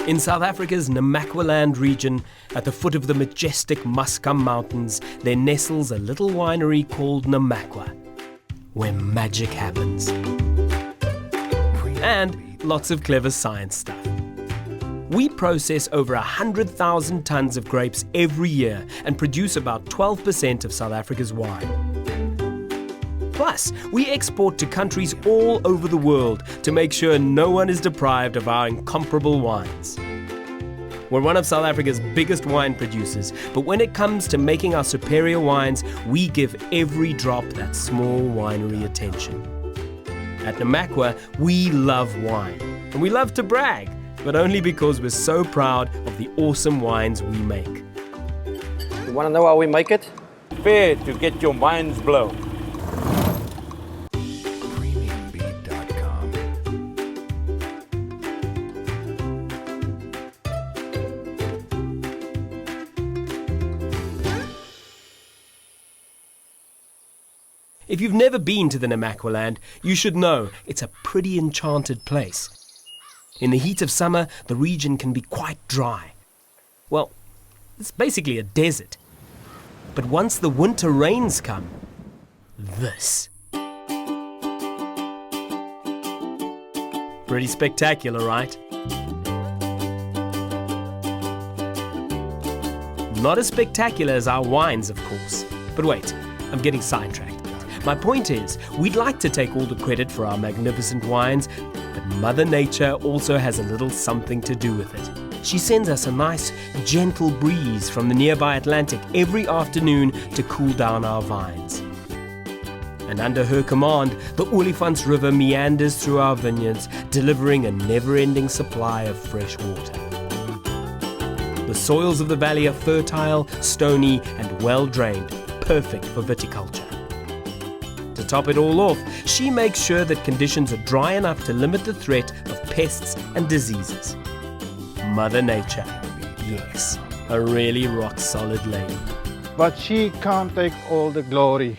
In South Africa's Namaqua region, at the foot of the majestic Muscum Mountains, there nestles a little winery called Namaqua, where magic happens. And lots of clever science stuff. We process over 100,000 tons of grapes every year and produce about 12% of South Africa's wine. Plus, we export to countries all over the world to make sure no one is deprived of our incomparable wines. We're one of South Africa's biggest wine producers, but when it comes to making our superior wines, we give every drop that small winery attention. At Namaqua, we love wine, and we love to brag, but only because we're so proud of the awesome wines we make. You want to know how we make it? Prepare to get your minds blown. If you've never been to the Namaqua land, you should know it's a pretty enchanted place. In the heat of summer, the region can be quite dry. Well, it's basically a desert. But once the winter rains come, this. Pretty spectacular, right? Not as spectacular as our wines, of course. But wait, I'm getting sidetracked. My point is, we'd like to take all the credit for our magnificent wines, but Mother Nature also has a little something to do with it. She sends us a nice, gentle breeze from the nearby Atlantic every afternoon to cool down our vines. And under her command, the Olifants River meanders through our vineyards, delivering a never-ending supply of fresh water. The soils of the valley are fertile, stony, and well-drained, perfect for viticulture. To top it all off, she makes sure that conditions are dry enough to limit the threat of pests and diseases. Mother Nature, yes, a really rock-solid lady. But she can't take all the glory.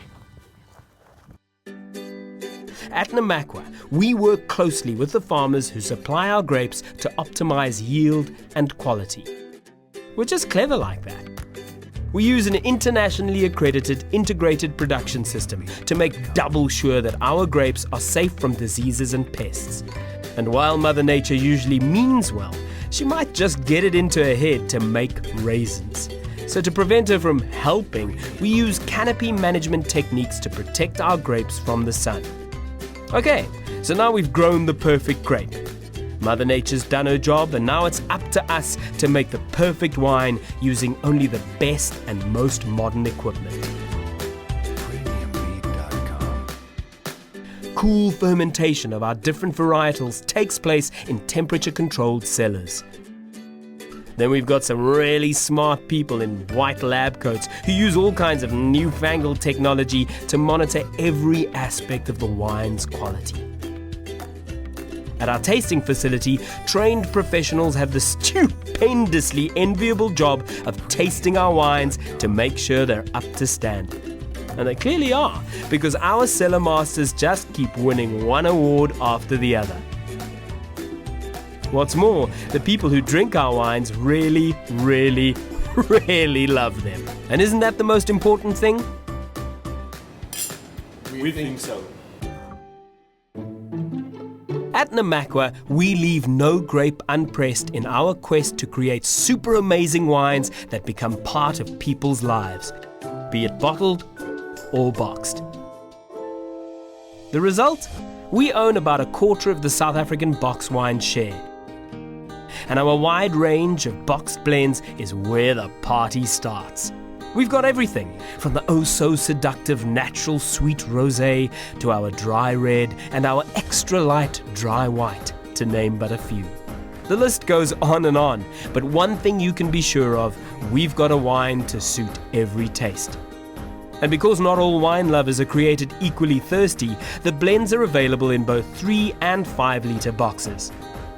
At Namaqua, we work closely with the farmers who supply our grapes to optimize yield and quality. We're just clever like that. We use an internationally accredited integrated production system to make double sure that our grapes are safe from diseases and pests. And while Mother Nature usually means well, she might just get it into her head to make raisins. So to prevent her from helping, we use canopy management techniques to protect our grapes from the sun. Okay, so now we've grown the perfect grape. Mother Nature's done her job, and now it's up to us to make the perfect wine using only the best and most modern equipment. Cool fermentation of our different varietals takes place in temperature-controlled cellars. Then we've got some really smart people in white lab coats who use all kinds of newfangled technology to monitor every aspect of the wine's quality. At our tasting facility, trained professionals have the stupendously enviable job of tasting our wines to make sure they're up to standard. And they clearly are, because our cellar masters just keep winning one award after the other. What's more, the people who drink our wines really, really, really love them. And isn't that the most important thing? We think so. At Namaqua, we leave no grape unpressed in our quest to create super amazing wines that become part of people's lives, be it bottled or boxed. The result? We own about a quarter of the South African box wine share. And our wide range of boxed blends is where the party starts. We've got everything, from the oh-so-seductive natural sweet rosé to our dry red and our extra light dry white, to name but a few. The list goes on and on, but one thing you can be sure of, we've got a wine to suit every taste. And because not all wine lovers are created equally thirsty, the blends are available in both 3 and 5 litre boxes.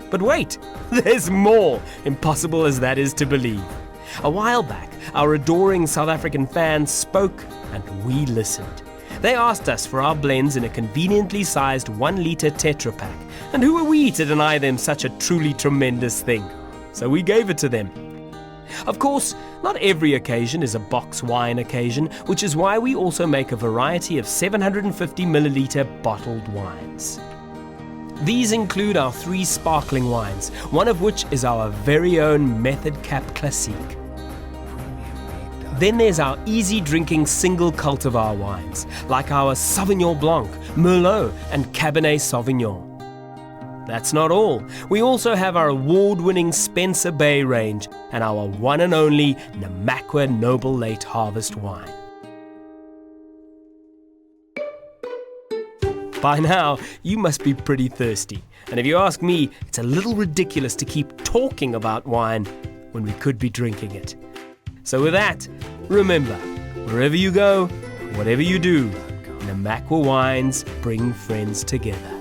But wait, there's more, impossible as that is to believe. A while back, our adoring South African fans spoke and we listened. They asked us for our blends in a conveniently sized 1 litre Tetra Pak. And who are we to deny them such a truly tremendous thing? so we gave it to them. Of course, not every occasion is a box wine occasion, which is why we also make a variety of 750 milliliter bottled wines. These include our 3 sparkling wines, one of which is our very own Method Cap Classique. Then there's our easy drinking single cultivar wines, like our Sauvignon Blanc, Merlot and Cabernet Sauvignon. That's not all. We also have our award-winning Spencer Bay range and our one and only Namaqua Noble Late Harvest wine. By now, you must be pretty thirsty. And if you ask me, it's a little ridiculous to keep talking about wine when we could be drinking it. So with that, remember, wherever you go, whatever you do, Namaqua wines bring friends together.